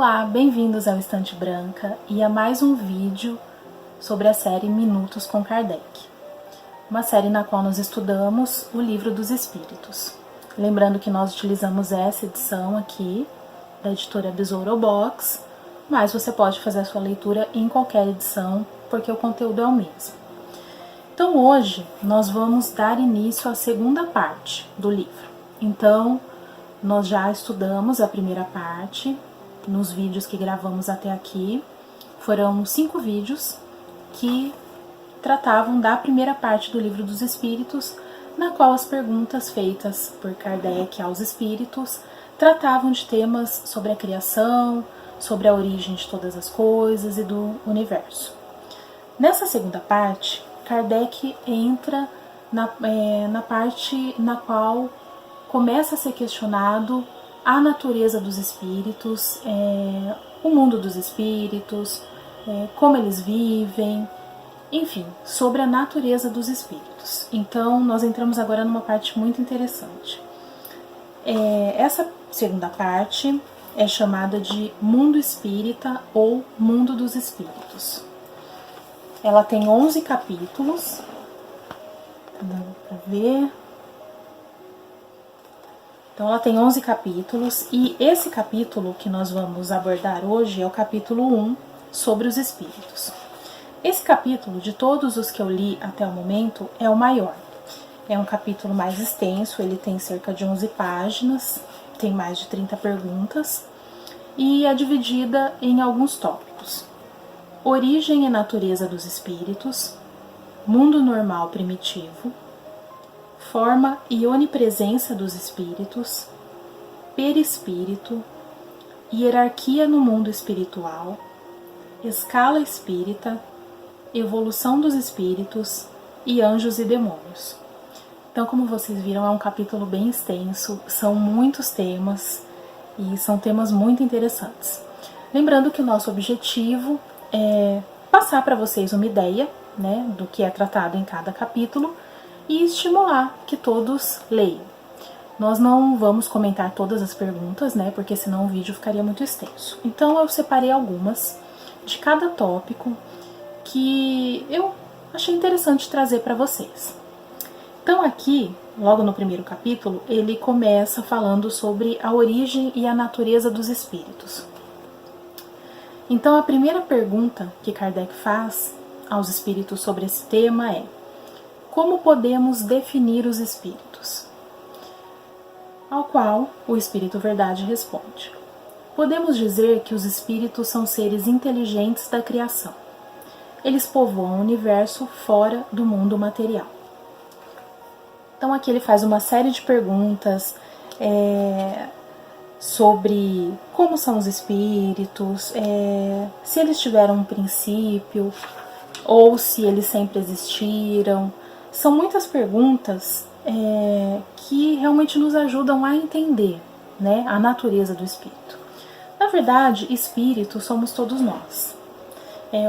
Olá, bem-vindos ao Estante Branca e a mais um vídeo sobre a série Minutos com Kardec, uma série na qual nós estudamos o Livro dos Espíritos. Lembrando que nós utilizamos essa edição aqui, da editora Besouro Box, mas você pode fazer a sua leitura em qualquer edição, porque o conteúdo é o mesmo. Então hoje nós vamos dar início à segunda parte do livro. Então, nós já estudamos a primeira parte nos vídeos que gravamos até aqui. Foram 5 vídeos que tratavam da primeira parte do Livro dos Espíritos, na qual as perguntas feitas por Kardec aos espíritos tratavam de temas sobre a criação, sobre a origem de todas as coisas e do universo. Nessa segunda parte, Kardec entra na parte na qual começa a ser questionado a natureza dos espíritos, o mundo dos espíritos, como eles vivem, enfim, sobre a natureza dos espíritos. Então, nós entramos agora numa parte muito interessante. Essa segunda parte é chamada de Mundo Espírita ou Mundo dos Espíritos. Ela tem 11 capítulos, dá pra ver. Então, ela tem 11 capítulos e esse capítulo que nós vamos abordar hoje é o capítulo 1, sobre os espíritos. Esse capítulo, de todos os que eu li até o momento, é o maior. É um capítulo mais extenso, ele tem cerca de 11 páginas, tem mais de 30 perguntas e é dividida em alguns tópicos. Origem e natureza dos espíritos, mundo normal primitivo, forma e onipresença dos espíritos, perispírito, hierarquia no mundo espiritual, escala espírita, evolução dos espíritos e anjos e demônios. Então, como vocês viram, é um capítulo bem extenso, são muitos temas e são temas muito interessantes. Lembrando que o nosso objetivo é passar para vocês uma ideia, né, do que é tratado em cada capítulo, e estimular que todos leiam. Nós não vamos comentar todas as perguntas, né, porque senão o vídeo ficaria muito extenso. Então eu separei algumas de cada tópico que eu achei interessante trazer para vocês. Então aqui, logo no primeiro capítulo, ele começa falando sobre a origem e a natureza dos espíritos. Então a primeira pergunta que Kardec faz aos espíritos sobre esse tema é: como podemos definir os espíritos? Ao qual o Espírito Verdade responde: podemos dizer que os espíritos são seres inteligentes da criação. Eles povoam o universo fora do mundo material. Então aqui ele faz uma série de perguntas sobre como são os espíritos, se eles tiveram um princípio ou se eles sempre existiram. São muitas perguntas que realmente nos ajudam a entender, né, a natureza do espírito. Na verdade, espíritos somos todos nós.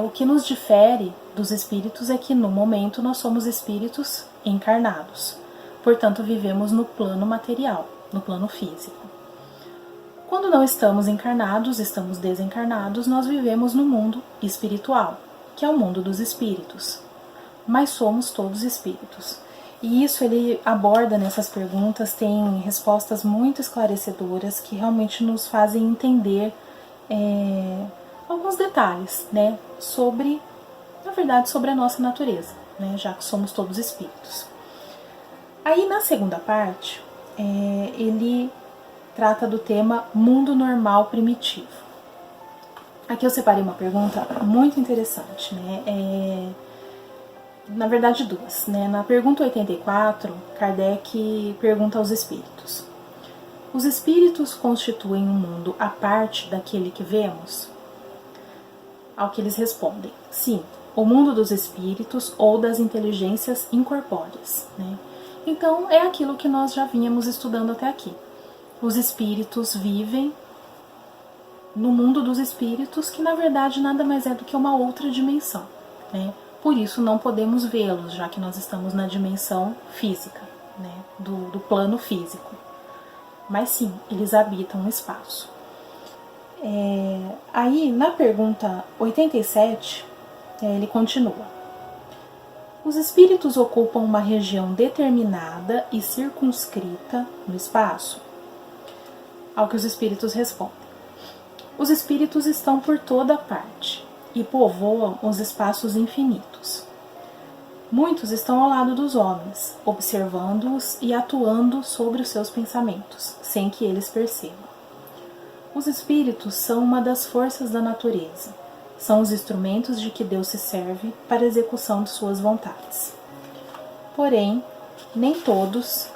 O que nos difere dos espíritos é que no momento nós somos espíritos encarnados. Portanto, vivemos no plano material, no plano físico. Quando não estamos encarnados, estamos desencarnados, nós vivemos no mundo espiritual, que é o mundo dos espíritos. Mas somos todos espíritos. E isso ele aborda nessas perguntas, tem respostas muito esclarecedoras que realmente nos fazem entender alguns detalhes, né, sobre, na verdade, sobre a nossa natureza, né, já que somos todos espíritos. Aí na segunda parte, ele trata do tema mundo normal primitivo. Aqui eu separei uma pergunta muito interessante, né, na verdade duas, né? Na pergunta 84, Kardec pergunta aos espíritos: os espíritos constituem um mundo à parte daquele que vemos? Ao que eles respondem: sim, o mundo dos espíritos ou das inteligências incorpóreas, né? Então é aquilo que nós já vínhamos estudando até aqui. Os espíritos vivem no mundo dos espíritos, que na verdade nada mais é do que uma outra dimensão, né? Por isso não podemos vê-los, já que nós estamos na dimensão física, né, do plano físico. Mas sim, eles habitam o espaço. Aí, na pergunta 87, ele continua. Os espíritos ocupam uma região determinada e circunscrita no espaço? Ao que os espíritos respondem. Os espíritos estão por toda parte e povoam os espaços infinitos. Muitos estão ao lado dos homens, observando-os e atuando sobre os seus pensamentos, sem que eles percebam. Os espíritos são uma das forças da natureza. São os instrumentos de que Deus se serve para a execução de suas vontades. Porém, nem todos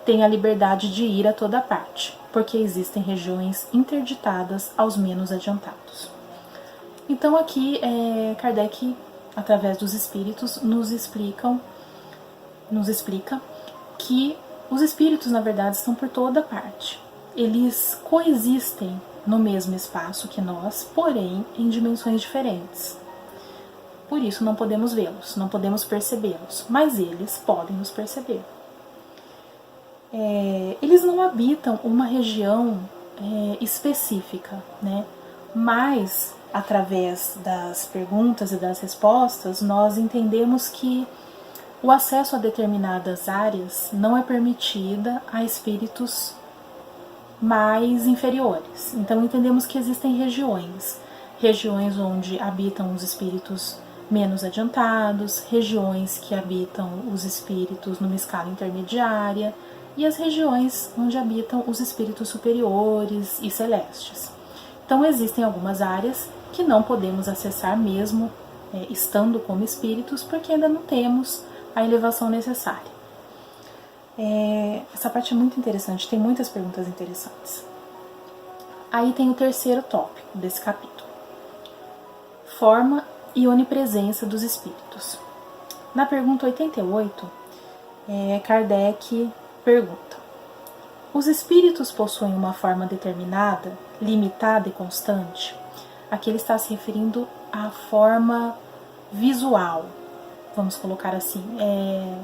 têm a liberdade de ir a toda parte, porque existem regiões interditadas aos menos adiantados. Então aqui Kardec, através dos espíritos, nos explica que os espíritos, na verdade, estão por toda parte. Eles coexistem no mesmo espaço que nós, porém em dimensões diferentes. Por isso não podemos vê-los, não podemos percebê-los, mas eles podem nos perceber. Eles não habitam uma região específica, né? Mas, através das perguntas e das respostas, nós entendemos que o acesso a determinadas áreas não é permitida a espíritos mais inferiores. Então entendemos que existem regiões onde habitam os espíritos menos adiantados, regiões que habitam os espíritos numa escala intermediária e as regiões onde habitam os espíritos superiores e celestes. Então existem algumas áreas que não podemos acessar mesmo estando como espíritos, porque ainda não temos a elevação necessária. Essa parte é muito interessante, tem muitas perguntas interessantes. Aí tem o terceiro tópico desse capítulo. Forma e onipresença dos espíritos. Na pergunta 88, Kardec pergunta: os espíritos possuem uma forma determinada, limitada e constante? Aqui ele está se referindo à forma visual, vamos colocar assim.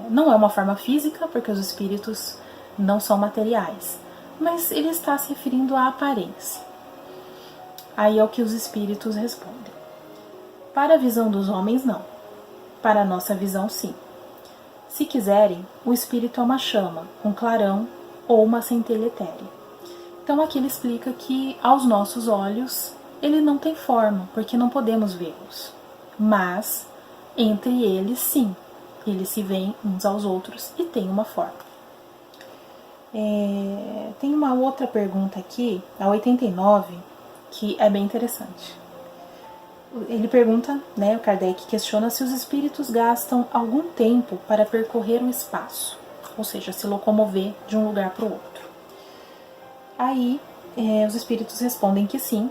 Não é uma forma física, porque os espíritos não são materiais, mas ele está se referindo à aparência. Aí é o que os espíritos respondem. Para a visão dos homens, não. Para a nossa visão, sim. Se quiserem, o espírito é uma chama, um clarão ou uma centelha etérea. Então aqui ele explica que aos nossos olhos ele não tem forma, porque não podemos vê-los. Mas entre eles, sim, eles se veem uns aos outros e têm uma forma. Tem uma outra pergunta aqui, a 89, que é bem interessante. Ele pergunta, o Kardec questiona se os espíritos gastam algum tempo para percorrer o espaço, ou seja, se locomover de um lugar para o outro. Aí, os espíritos respondem que sim,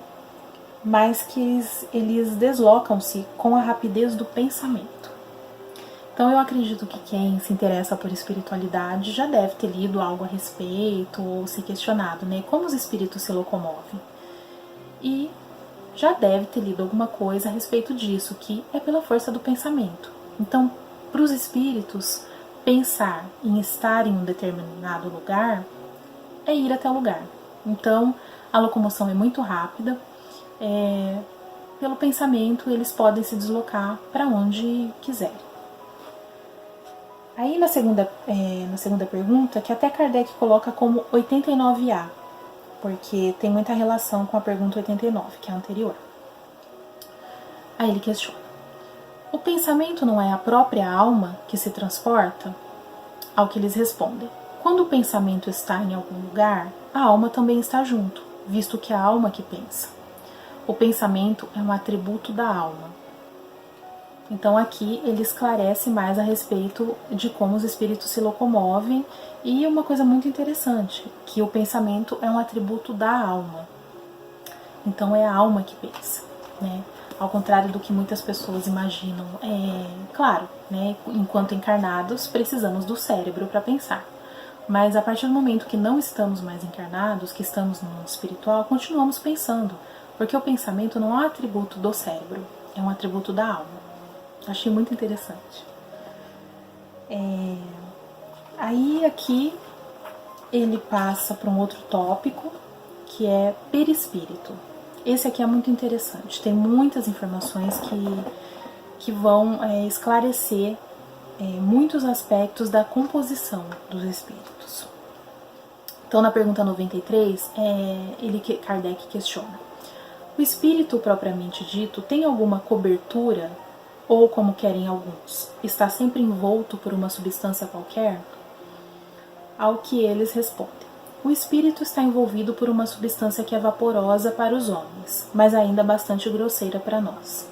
mas que eles deslocam-se com a rapidez do pensamento. Então eu acredito que quem se interessa por espiritualidade já deve ter lido algo a respeito ou se questionado, como os espíritos se locomovem. E já deve ter lido alguma coisa a respeito disso, que é pela força do pensamento. Então, para os espíritos, pensar em estar em um determinado lugar é ir até o lugar. Então, a locomoção é muito rápida. Pelo pensamento, eles podem se deslocar para onde quiserem. Aí, na segunda pergunta, que até Kardec coloca como 89A, porque tem muita relação com a pergunta 89, que é a anterior. Aí ele questiona: o pensamento não é a própria alma que se transporta? Ao que eles respondem: quando o pensamento está em algum lugar, a alma também está junto, visto que é a alma que pensa. O pensamento é um atributo da alma. Então aqui ele esclarece mais a respeito de como os espíritos se locomovem, e uma coisa muito interessante, que o pensamento é um atributo da alma. Então é a alma que pensa, Ao contrário do que muitas pessoas imaginam. Claro, enquanto encarnados precisamos do cérebro para pensar. Mas a partir do momento que não estamos mais encarnados, que estamos no mundo espiritual, continuamos pensando, porque o pensamento não é um atributo do cérebro, é um atributo da alma. Achei muito interessante. Aí aqui ele passa para um outro tópico, que é perispírito. Esse aqui é muito interessante, tem muitas informações que vão esclarecer muitos aspectos da composição dos espíritos. Então, na pergunta 93, Kardec questiona: o espírito propriamente dito tem alguma cobertura, ou, como querem alguns, está sempre envolto por uma substância qualquer? Ao que eles respondem: o espírito está envolvido por uma substância que é vaporosa para os homens, mas ainda bastante grosseira para nós.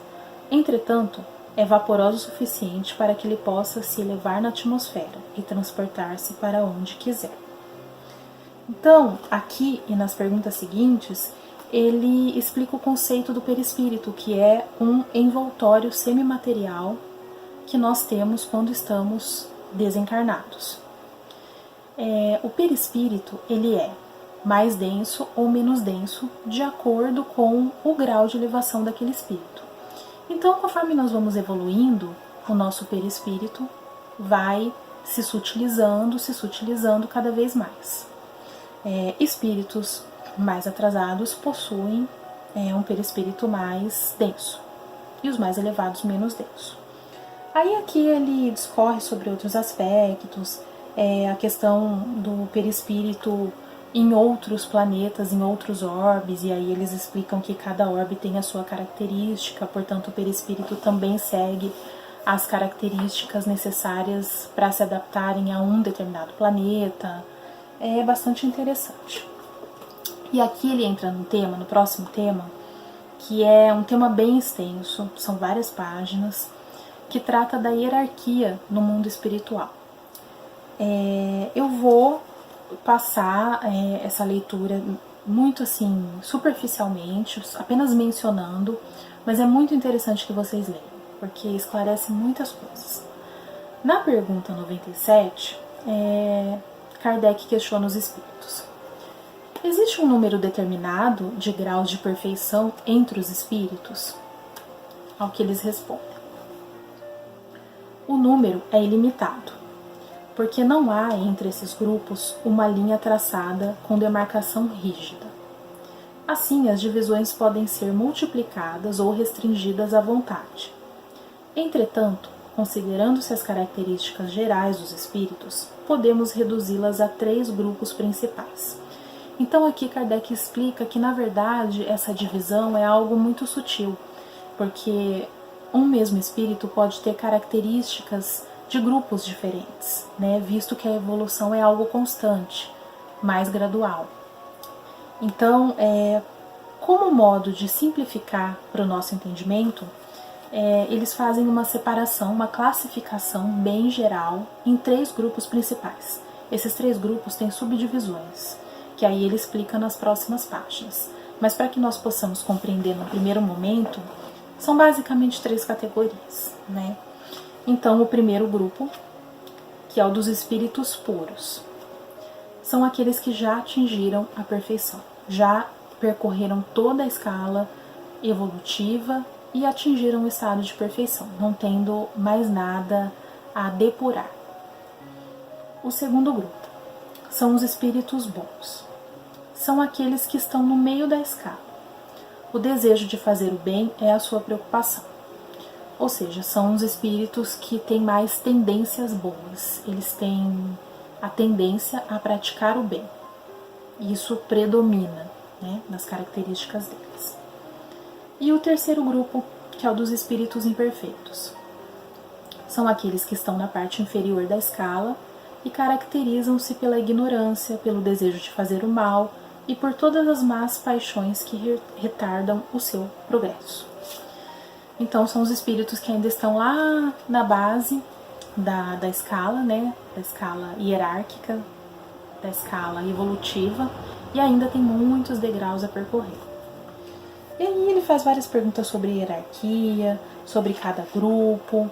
Entretanto, é vaporosa o suficiente para que ele possa se elevar na atmosfera e transportar-se para onde quiser. Então, aqui e nas perguntas seguintes, ele explica o conceito do perispírito, que é um envoltório semimaterial que nós temos quando estamos desencarnados. O perispírito, ele é mais denso ou menos denso de acordo com o grau de elevação daquele espírito. Então, conforme nós vamos evoluindo, o nosso perispírito vai se sutilizando cada vez mais. Espíritos mais atrasados possuem um perispírito mais denso e os mais elevados menos denso. Aí aqui ele discorre sobre outros aspectos, a questão do perispírito em outros planetas, em outros orbes, e aí eles explicam que cada orbe tem a sua característica, portanto o perispírito também segue as características necessárias para se adaptarem a um determinado planeta. É bastante interessante. E aqui ele entra no próximo tema, que é um tema bem extenso, são várias páginas, que trata da hierarquia no mundo espiritual. Eu vou passar essa leitura muito assim, superficialmente, apenas mencionando, mas é muito interessante que vocês leiam, porque esclarece muitas coisas. Na pergunta 97, Kardec questiona os espíritos: existe um número determinado de graus de perfeição entre os espíritos? Ao que eles respondem: o número é ilimitado, porque não há entre esses grupos uma linha traçada com demarcação rígida. Assim, as divisões podem ser multiplicadas ou restringidas à vontade. Entretanto, considerando-se as características gerais dos espíritos, podemos reduzi-las a 3 grupos principais. Então aqui Kardec explica que, na verdade, essa divisão é algo muito sutil, porque um mesmo espírito pode ter características de grupos diferentes, visto que a evolução é algo constante, mais gradual. Então, como modo de simplificar para o nosso entendimento, eles fazem uma separação, uma classificação bem geral em 3 grupos principais. Esses 3 grupos têm subdivisões, que aí ele explica nas próximas páginas. Mas para que nós possamos compreender no primeiro momento, são basicamente 3 categorias, Então, o primeiro grupo, que é o dos espíritos puros, são aqueles que já atingiram a perfeição, já percorreram toda a escala evolutiva e atingiram o estado de perfeição, não tendo mais nada a depurar. O segundo grupo são os espíritos bons. São aqueles que estão no meio da escala. O desejo de fazer o bem é a sua preocupação. Ou seja, são os espíritos que têm mais tendências boas. Eles têm a tendência a praticar o bem. Isso predomina, nas características deles. E o terceiro grupo, que é o dos espíritos imperfeitos. São aqueles que estão na parte inferior da escala e caracterizam-se pela ignorância, pelo desejo de fazer o mal e por todas as más paixões que retardam o seu progresso. Então, são os espíritos que ainda estão lá na base da escala, da escala hierárquica, da escala evolutiva, e ainda tem muitos degraus a percorrer. E aí ele faz várias perguntas sobre hierarquia, sobre cada grupo.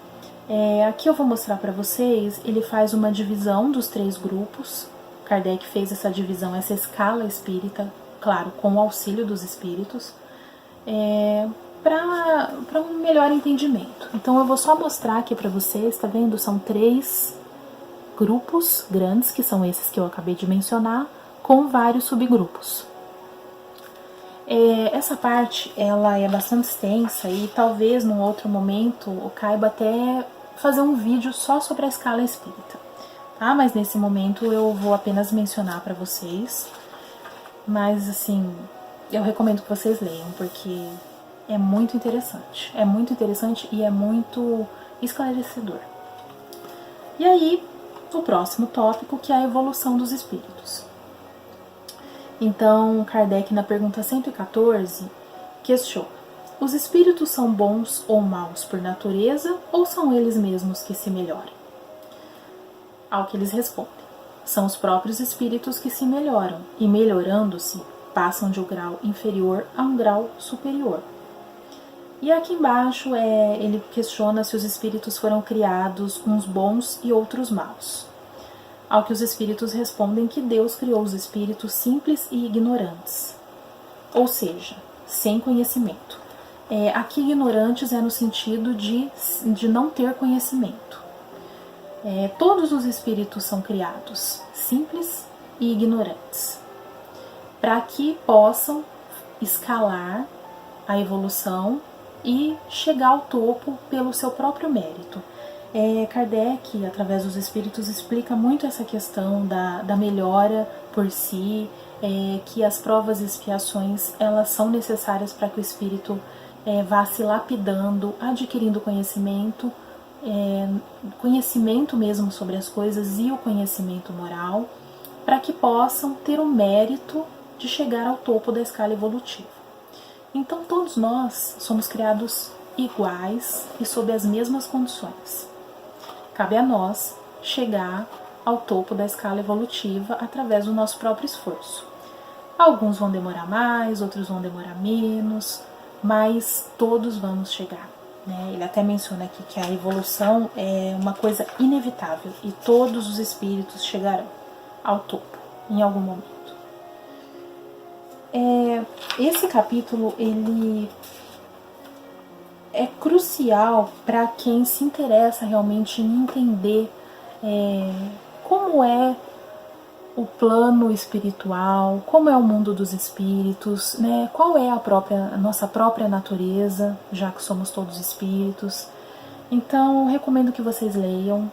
Aqui eu vou mostrar para vocês, ele faz uma divisão dos 3 grupos. Kardec fez essa divisão, essa escala espírita, claro, com o auxílio dos espíritos, para um melhor entendimento. Então eu vou só mostrar aqui para vocês, tá vendo? São 3 grupos grandes, que são esses que eu acabei de mencionar, com vários subgrupos. Essa parte, ela é bastante extensa e talvez num outro momento eu caiba até fazer um vídeo só sobre a escala espírita, tá? Mas nesse momento eu vou apenas mencionar para vocês, mas assim, eu recomendo que vocês leiam, porque é muito interessante e é muito esclarecedor. E aí, o próximo tópico, que é a evolução dos espíritos. Então, Kardec, na pergunta 114, questiona: os espíritos são bons ou maus por natureza, ou são eles mesmos que se melhoram? Ao que eles respondem: são os próprios espíritos que se melhoram, e melhorando-se, passam de um grau inferior a um grau superior. E aqui embaixo ele questiona se os espíritos foram criados uns bons e outros maus. Ao que os espíritos respondem que Deus criou os espíritos simples e ignorantes, ou seja, sem conhecimento. Aqui ignorantes é no sentido de não ter conhecimento. Todos os espíritos são criados simples e ignorantes, para que possam escalar a evolução e chegar ao topo pelo seu próprio mérito. Kardec, através dos espíritos, explica muito essa questão da melhora por si, que as provas e expiações, elas são necessárias para que o espírito vá se lapidando, adquirindo conhecimento, conhecimento mesmo sobre as coisas e o conhecimento moral, para que possam ter o mérito de chegar ao topo da escala evolutiva. Então todos nós somos criados iguais e sob as mesmas condições. Cabe a nós chegar ao topo da escala evolutiva através do nosso próprio esforço. Alguns vão demorar mais, outros vão demorar menos, mas todos vamos chegar, né? Ele até menciona aqui que a evolução é uma coisa inevitável e todos os espíritos chegarão ao topo em algum momento. Esse capítulo, ele é crucial para quem se interessa realmente em entender como é o plano espiritual, como é o mundo dos espíritos, né? Qual é a nossa própria natureza, já que somos todos espíritos. Então, recomendo que vocês leiam.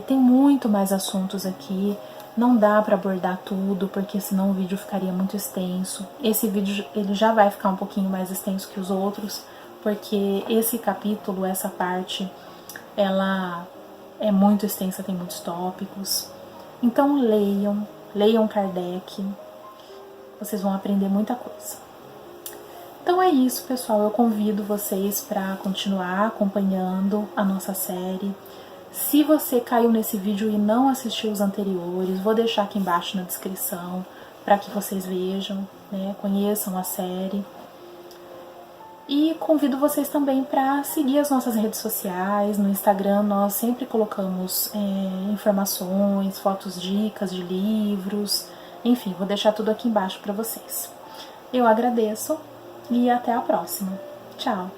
Tem muito mais assuntos aqui. Não dá para abordar tudo, porque senão o vídeo ficaria muito extenso. Esse vídeo ele já vai ficar um pouquinho mais extenso que os outros, porque esse capítulo, essa parte, ela é muito extensa, tem muitos tópicos. Então leiam Kardec, vocês vão aprender muita coisa. Então é isso, pessoal, eu convido vocês para continuar acompanhando a nossa série. Se você caiu nesse vídeo e não assistiu os anteriores, vou deixar aqui embaixo na descrição para que vocês vejam, né, conheçam a série. E convido vocês também para seguir as nossas redes sociais. No Instagram nós sempre colocamos informações, fotos, dicas de livros, enfim, vou deixar tudo aqui embaixo para vocês. Eu agradeço e até a próxima. Tchau!